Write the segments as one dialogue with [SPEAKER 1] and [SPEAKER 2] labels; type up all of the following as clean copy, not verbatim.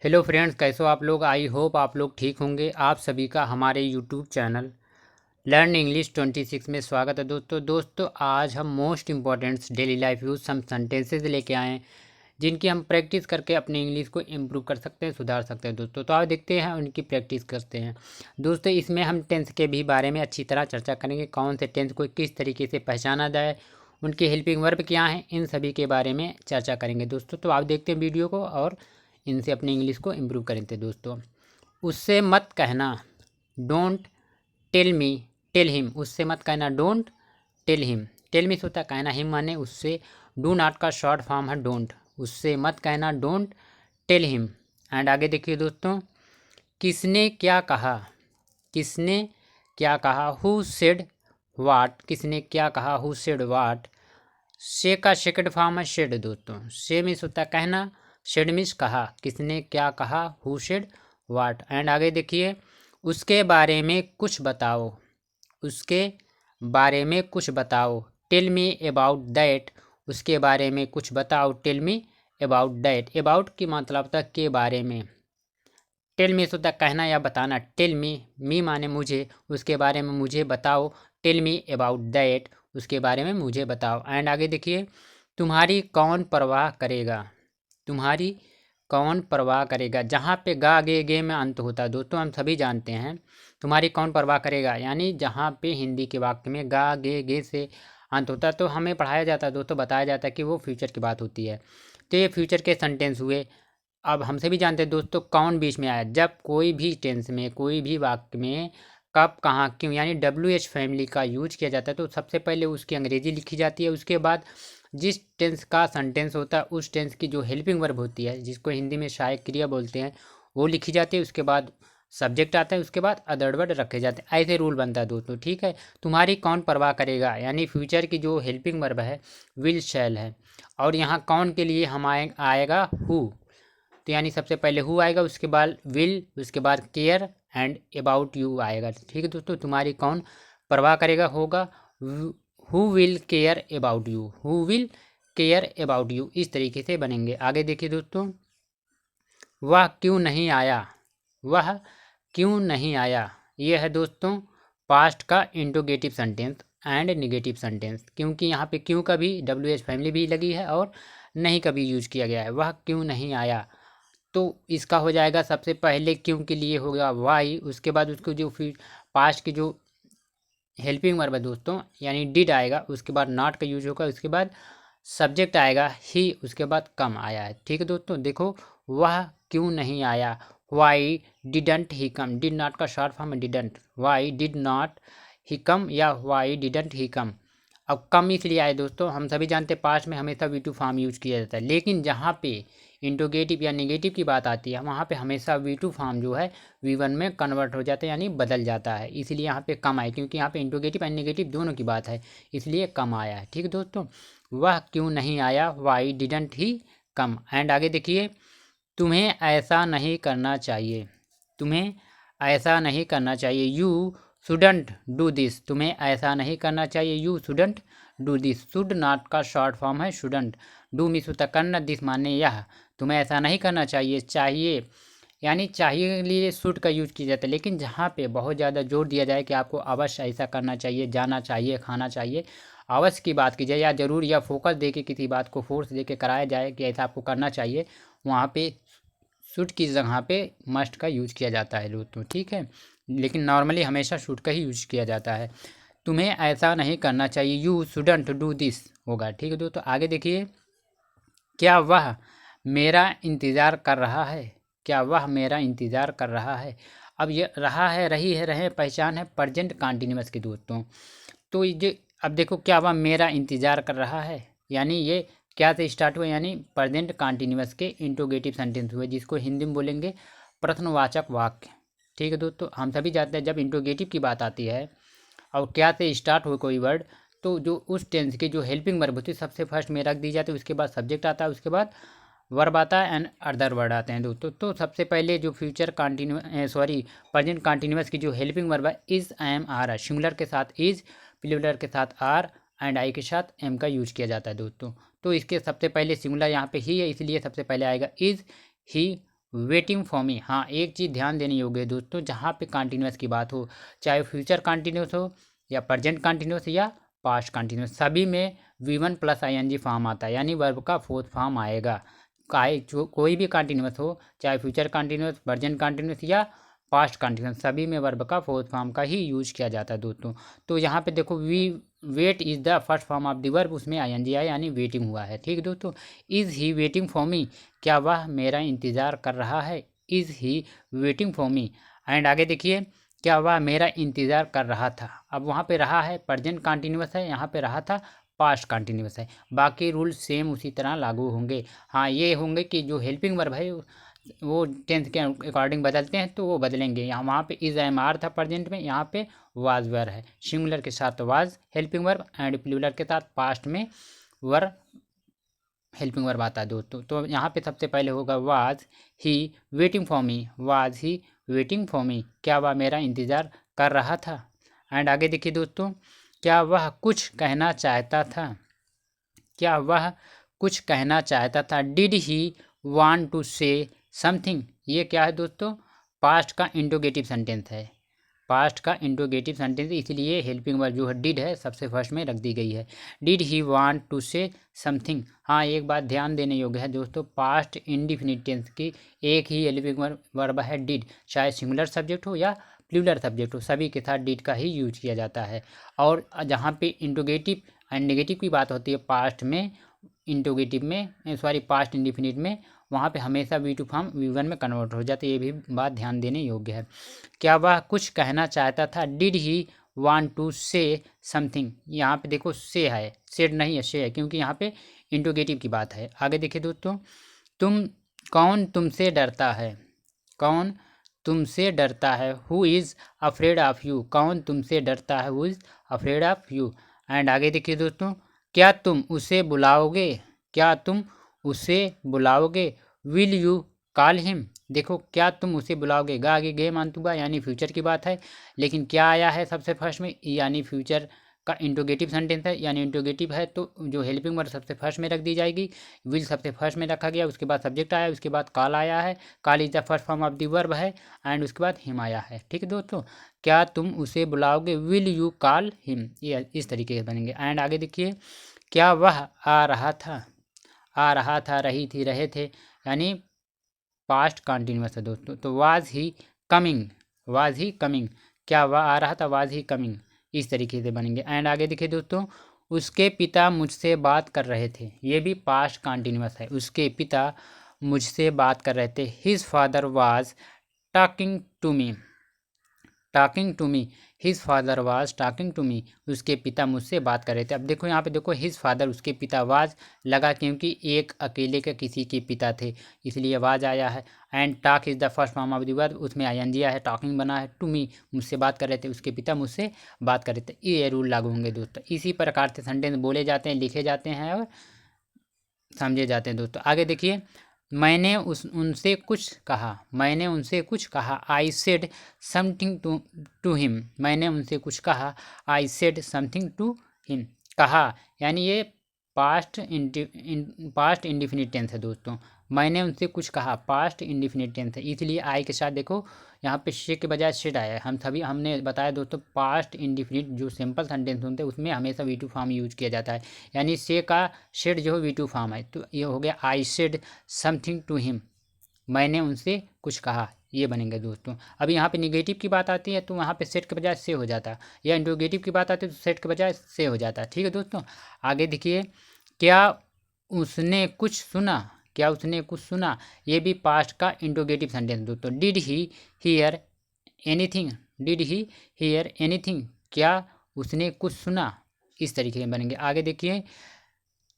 [SPEAKER 1] Hello friends, कैसे हो आप लोग। आई होप आप लोग ठीक होंगे। आप सभी का हमारे यूट्यूब चैनल लर्न इंग्लिश 26 में स्वागत है। दोस्तों आज हम most important daily life use some sentences लेके आए हैं जिनकी हम प्रैक्टिस करके अपने इंग्लिश को इम्प्रूव कर सकते हैं, सुधार सकते हैं। दोस्तों तो आप देखते हैं उनकी प्रैक्टिस करते हैं। दोस्तों इसमें हम टेंस के भी बारे में अच्छी तरह चर्चा करेंगे, कौन से टेंस को किस तरीके से पहचाना जाए, उनके हेल्पिंग वर्ब क्या हैं, इन सभी के बारे में चर्चा करेंगे। दोस्तों तो आप देखते हैं वीडियो को और इनसे अपनी इंग्लिश को इम्प्रूव करेंगे। दोस्तों उससे मत कहना, don't tell me, tell him. उससे मत कहना, don't tell him. Tell me से होता है कहना, हिम माने उससे। डू नॉट का शॉर्ट फॉर्म है डोंट। उससे मत कहना, डोंट टेल हिम। एंड आगे देखिए दोस्तों, किसने क्या कहा, किसने क्या कहा, हु सेड वाट। किसने क्या कहा, हु सेड वाट। से का सेकंड फॉर्म है शेड। दोस्तों से मीन्स होता है कहना, शेड मीन्स कहा। किसने क्या कहा, हु सेड वाट। एंड आगे देखिए, उसके बारे में कुछ बताओ, उसके बारे में कुछ बताओ। Tell me about that. उसके बारे में कुछ बताओ, tell me about that. About की मतलब तक के बारे में। टेल मी होता है कहना या बताना। टेल मी माने मुझे, उसके बारे में मुझे बताओ। Tell me about that. उसके बारे में मुझे बताओ। एंड आगे देखिए, तुम्हारी कौन परवाह करेगा, तुम्हारी कौन परवाह करेगा। जहाँ पे गा गे में अंत होता है दोस्तों हम सभी जानते हैं। तुम्हारी कौन परवाह करेगा यानी जहाँ पे हिंदी के वाक्य में गा गे से अंत होता है तो हमें पढ़ाया जाता है दोस्तों, बताया जाता है कि वो फ्यूचर की बात होती है। तो ये फ्यूचर के सेंटेंस हुए। अब हम सभी जानते हैं दोस्तों कौन बीच में आया। जब कोई भी टेंस में, कोई भी वाक्य में कब, कहाँ, क्यों यानी WH फैमिली का यूज किया जाता है तो सबसे पहले उसकी अंग्रेजी लिखी जाती है। उसके बाद जिस टेंस का सेंटेंस होता है उस टेंस की जो हेल्पिंग वर्ब होती है, जिसको हिंदी में सहायक क्रिया बोलते हैं, वो लिखी जाती है। उसके बाद सब्जेक्ट आता है, उसके बाद अदर वर्ड रखे जाते हैं। ऐसे रूल बनता है दोस्तों, ठीक है। तुम्हारी कौन परवाह करेगा यानी फ्यूचर की जो हेल्पिंग वर्ब है विल शैल है। और यहाँ कौन के लिए हम आएगा हु। तो यानी सबसे पहले हु आएगा, उसके बाद विल, उसके बाद केयर एंड अबाउट यू आएगा। ठीक है दोस्तों, तुम्हारी कौन परवाह करेगा होगा who will care about you, who will care about you. इस तरीके से बनेंगे। आगे देखिए दोस्तों, वह क्यों नहीं आया, वह क्यों नहीं आया। यह है दोस्तों पास्ट का interrogative sentence and negative sentence, क्योंकि यहाँ पे क्यों का भी WH फैमिली भी लगी है और नहीं का भी यूज किया गया है। वह क्यों नहीं आया तो इसका हो जाएगा सबसे पहले क्यों के लिए होगा वाई। उसके बाद उसको जो फिर पास्ट की जो हेल्पिंग वर्ब है दोस्तों यानी डिड आएगा। उसके बाद नॉट का यूज होगा। उसके बाद सब्जेक्ट आएगा ही। उसके बाद कम आया है। ठीक है दोस्तों, देखो वह क्यों नहीं आया, why didn't he come. Did not का शॉर्ट फॉर्म है didn't. Why did not he come या वाई डिडंट ही कम। अब कम इसलिए आए दोस्तों, हम सभी जानते हैं पास्ट में हमेशा V2 फॉर्म यूज किया जाता है, लेकिन जहाँ पे इंट्रोगेटिव या नेगेटिव की बात आती है वहाँ पे हमेशा V2 फॉर्म जो है V1 में कन्वर्ट हो जाता है यानी बदल जाता है। इसलिए यहाँ पे कम आए, क्योंकि यहाँ पे इंट्रोगेटिव एंड नेगेटिव दोनों की बात है, इसलिए कम आया है। ठीक है दोस्तों, वह क्यों नहीं आया, why didn't he come. And आगे देखिए, तुम्हें ऐसा नहीं करना चाहिए, तुम्हें ऐसा नहीं करना चाहिए। You shouldn't do this. तुम्हें ऐसा नहीं करना चाहिए, you shouldn't do this. Should not का शॉर्ट फॉर्म है शुडंट। डू मीन्स होता करना, दिस माने यह। तुम्हें ऐसा नहीं करना चाहिए, चाहिए यानी चाहिए के लिए शुड का यूज किया जाता है, लेकिन जहाँ पे बहुत ज़्यादा जोर दिया जाए कि आपको अवश्य ऐसा करना चाहिए, जाना चाहिए, खाना चाहिए, अवश्य की बात की जाए या ज़रूर या फोकस दे के किसी बात को फोर्स दे के कराया जाए कि ऐसा आपको करना चाहिए, वहाँ पे शुड की जगह पे मस्ट का यूज किया जाता है दोस्तों। ठीक है, लेकिन नॉर्मली हमेशा शुड का ही यूज किया जाता है। तुम्हें ऐसा नहीं करना चाहिए, यू शुडंट डू दिस होगा। ठीक है दोस्तों, आगे देखिए, क्या वह मेरा इंतज़ार कर रहा है, क्या वह मेरा इंतज़ार कर रहा है। अब ये रहा है, रही है, रहे पहचान है प्रेजेंट कॉन्टिन्यूअस की दोस्तों। तो ये अब देखो, क्या वह मेरा इंतज़ार कर रहा है यानी ये क्या से स्टार्ट हुआ यानी प्रेजेंट कॉन्टिन्यूअस के इंट्रोगेटिव सेंटेंस हुए, जिसको हिंदी में बोलेंगे प्रश्नवाचक वाक्य। ठीक है दोस्तों, हम सभी जानते हैं जब इंट्रोगेटिव की बात आती है और क्या से स्टार्ट हो कोई वर्ड तो जो उस टेंस की जो हेल्पिंग वर्ब होती है सबसे फर्स्ट में रख दी जाती है। उसके बाद सब्जेक्ट आता है, उसके बाद वर्ब आता है एंड अदर वर्ड आते हैं दोस्तों। तो सबसे पहले जो फ्यूचर प्रेजेंट कॉन्टिन्यूअस की जो हेल्पिंग वर्ब है इज़, एम, आर है। सिंगुलर के साथ इज़, प्लूरल के साथ आर एंड आई के साथ एम का यूज किया जाता है दोस्तों। तो इसके सबसे पहले सिंगुलर यहाँ पे ही है, इसलिए सबसे पहले आएगा is he waiting for me. हाँ, एक चीज़ ध्यान देने योग्य है दोस्तों, जहाँ पे कंटिन्यूस की बात हो, चाहे फ्यूचर कंटिन्यूस हो या प्रेजेंट कंटिन्यूस या पास्ट कंटिन्यूस, सभी में V1 प्लस ING फॉर्म आता है, यानी वर्ब का फोर्थ फॉर्म आएगा। कोई भी कंटिन्यूस हो, चाहे फ्यूचर कंटिन्यूस, प्रेजेंट कंटिन्यूस या पास्ट कंटिन्यूस, सभी में वर्ब का फोर्थ फॉर्म का ही यूज किया जाता है दोस्तों। तो यहाँ पे देखो wait is the first form of the verb, उसमें ING आया यानी वेटिंग हुआ है। ठीक है दोस्तों। Is he waiting for me, क्या वह मेरा इंतज़ार कर रहा है। Is he waiting for me. And आगे देखिए, क्या वह मेरा इंतज़ार कर रहा था। अब वहाँ पे रहा है प्रेजेंट कंटिन्यूस है, यहाँ पे रहा था पास्ट कंटिन्यूस है। बाकी रूल सेम उसी तरह लागू होंगे। हाँ, ये होंगे कि जो हेल्पिंग वर्ब है वो टेंस के अकॉर्डिंग बदलते हैं, तो वो बदलेंगे। यहाँ वहाँ पे इज़ MR था प्रेजेंट में, यहाँ पे वाज वर है। सिंगुलर के साथ was helping verb and plural के साथ पास्ट में वर हेल्पिंग वर्ब आता है दोस्तों। तो यहाँ पे सबसे पहले होगा was he waiting for me. Was he waiting for me, क्या वह मेरा इंतज़ार कर रहा था। एंड आगे देखिए दोस्तों, क्या वह कुछ कहना चाहता था। क्या वह कुछ कहना चाहता था। Did he want to say something. ये क्या है दोस्तों, पास्ट का इंट्रोगेटिव सेंटेंस है। पास्ट का इंट्रोगेटिव सेंटेंस, इसलिए हेल्पिंग वर्ब जो है डिड है सबसे फर्स्ट में रख दी गई है। Did he want to say something. हाँ, एक बात ध्यान देने योग्य है दोस्तों, पास्ट इंडिफिनिट टेंस की एक ही हेल्पिंग वर्ब है डिड, चाहे सिंगुलर सब्जेक्ट हो या प्लूरल सब्जेक्ट हो, सभी के साथ डिड का ही यूज किया जाता है। और जहाँ पे इंट्रोगेटिव एंड नेगेटिव की बात होती है पास्ट में, इंट्रोगेटिव में सॉरी पास्ट इंडिफिनिट में, वहाँ पे हमेशा V2 फॉर्म V1 में कन्वर्ट हो जाते हैं। ये भी बात ध्यान देने योग्य है। क्या वह कुछ कहना चाहता था। Did he want to say something. यहाँ पे देखो से है, सेड नहीं है, से है, क्योंकि यहाँ पे इंट्रोगेटिव की बात है। आगे देखिए दोस्तों, कौन तुमसे डरता है। कौन तुमसे डरता है। Who is afraid of you. कौन तुमसे डरता है, who is afraid of you. And आगे देखिए दोस्तों, क्या तुम उसे बुलाओगे। क्या तुम उसे बुलाओगे। Will you call him. देखो, क्या तुम उसे बुलाओगे, गा आगे गे मानतुबा यानी फ्यूचर की बात है, लेकिन क्या आया है सबसे फर्स्ट में, यानी फ्यूचर का इंट्रोगेटिव सेंटेंस है, यानी इंट्रोगेटिव है तो जो हेल्पिंग वर्ब सबसे फर्स्ट में रख दी जाएगी। विल सबसे फर्स्ट में रखा गया, उसके बाद सब्जेक्ट आया, उसके बाद कॉल आया है। Call is the first form of the verb है एंड उसके बाद हिम आया है। ठीक है दोस्तों, क्या तुम उसे बुलाओगे। विल यू कॉल हिम, ये इस तरीके से बनेंगे। एंड आगे देखिए, क्या वह आ रहा था। आ रहा था, रही थी, रहे थे, यानी पास्ट कंटिन्यूस है दोस्तों। तो was he coming. Was he coming, क्या वह आ रहा था, वाज ही कमिंग, इस तरीके से बनेंगे। एंड आगे देखिए दोस्तों, उसके पिता मुझसे बात कर रहे थे। ये भी पास्ट कंटिन्यूस है। उसके पिता मुझसे बात कर रहे थे। His father was talking to me. Talking to me, his father was talking to me. उसके पिता मुझसे बात कर रहे थे। अब देखो यहाँ पे देखो, हिज फादर, उसके पिता, वाज लगा क्योंकि एक अकेले के किसी के पिता थे, इसलिए वाज आया है। And talk is the first form of the verb, उसमें ING है, टॉकिंग बना है। टू मी, मुझसे बात कर रहे थे, उसके पिता मुझसे बात कर रहे थे। ये रूल लागू होंगे दोस्तों। इसी प्रकार से सेंटेंस बोले जाते हैं, लिखे जाते हैं और समझे जाते हैं दोस्तों। आगे देखिए, मैंने उनसे कुछ कहा। मैंने उनसे कुछ कहा। I said something to him. मैंने उनसे कुछ कहा। I said something to him. कहा यानी ये पास्ट इंडिफिनिट टेंस है दोस्तों। मैंने उनसे कुछ कहा, पास्ट इंडिफिनिट टेंस है, इसलिए आई के साथ देखो यहाँ पे से के बजाय सेड आया है। हमने बताया दोस्तों, पास्ट इंडिफिनिट जो सिंपल सेंटेंस होते हैं उसमें हमेशा V2 फॉर्म यूज किया जाता है, यानी से का सेड जो है V2 फॉर्म है। तो ये हो गया I said something to him. मैंने उनसे कुछ कहा, ये बनेंगे दोस्तों। अब यहाँ पे निगेटिव की बात आती है तो वहाँ पे सेट के बजाय से हो जाता है, या इंट्रोगेटिव की बात आती है तो सेट के बजाय से हो जाता है। ठीक है दोस्तों। आगे देखिए, क्या उसने कुछ सुना। क्या उसने कुछ सुना, ये भी पास्ट का इंट्रोगेटिव सेंटेंस दोस्तों। Did he hear anything. Did he hear anything, क्या उसने कुछ सुना, इस तरीके से बनेंगे। आगे देखिए,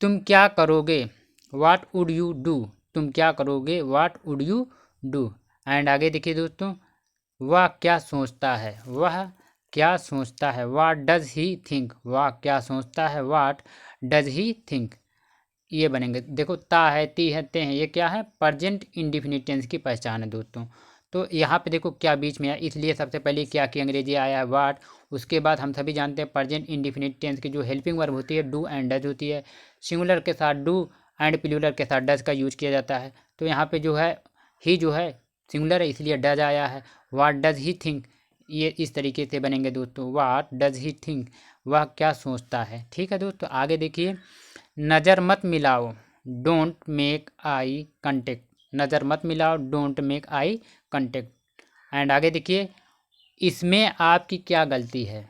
[SPEAKER 1] तुम क्या करोगे। What would you do. तुम क्या करोगे, what would you do. And आगे देखिए दोस्तों, वह क्या सोचता है। वह क्या सोचता है। What does he think. वह क्या सोचता है, वाट डज ही थिंक, ये बनेंगे। देखो, ता है, ती है, ते हैं, ये क्या है, प्रेजेंट इंडिफिनिट टेंस की पहचान है दोस्तों। तो यहाँ पे देखो क्या बीच में है, इसलिए सबसे पहले क्या की अंग्रेजी आया है वाट। उसके बाद हम सभी जानते हैं प्रेजेंट इंडिफिनिट टेंस की जो हेल्पिंग वर्ब होती है डू एंड डज होती है। सिंगुलर के साथ डू एंड प्लूरल के साथ डज का यूज किया जाता है। तो यहाँ पे जो है ही जो है सिंगुलर है इसलिए डज आया है। वाट डज ही थिंक, ये इस तरीके से बनेंगे दोस्तों, वाट डज ही थिंक, वह क्या सोचता है। ठीक है दोस्तों, आगे देखिए, नज़र मत मिलाओ, डोंट मेक आई कंटेक्ट, नज़र मत मिलाओ, don't make eye contact. And आगे देखिए, इसमें आपकी क्या गलती है,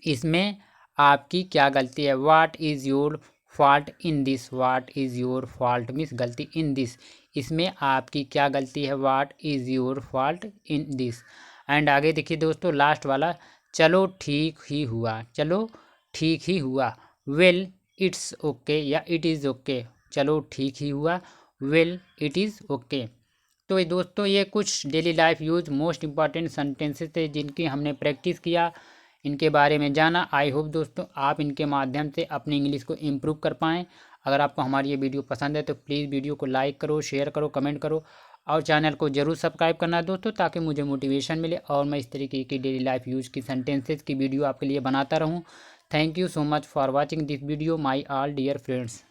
[SPEAKER 1] इसमें आपकी क्या गलती है, what is your fault in this, what is your fault means गलती, इन दिस, इसमें आपकी क्या गलती है, what is your fault in this. And आगे देखिए दोस्तों, लास्ट वाला, चलो ठीक ही हुआ, चलो ठीक ही हुआ, वेल इट्स ओके या इट इज़ ओके, चलो ठीक ही हुआ, वेल इट इज़ ओके। तो ये दोस्तों, ये कुछ daily life use most important sentences थे जिनकी हमने प्रैक्टिस किया, इनके बारे में जाना। आई होप दोस्तों आप इनके माध्यम से अपनी इंग्लिश को इम्प्रूव कर पाएँ। अगर आपको हमारी ये वीडियो पसंद है तो प्लीज़ वीडियो को लाइक करो, शेयर करो, कमेंट करो और चैनल को ज़रूर सब्सक्राइब करना दोस्तों, ताकि मुझे मोटिवेशन मिले और मैं इस तरीके की डेली लाइफ यूज की सेंटेंसेस की वीडियो आपके लिए बनाता रहूँ। Thank you so much for watching this video my all dear friends.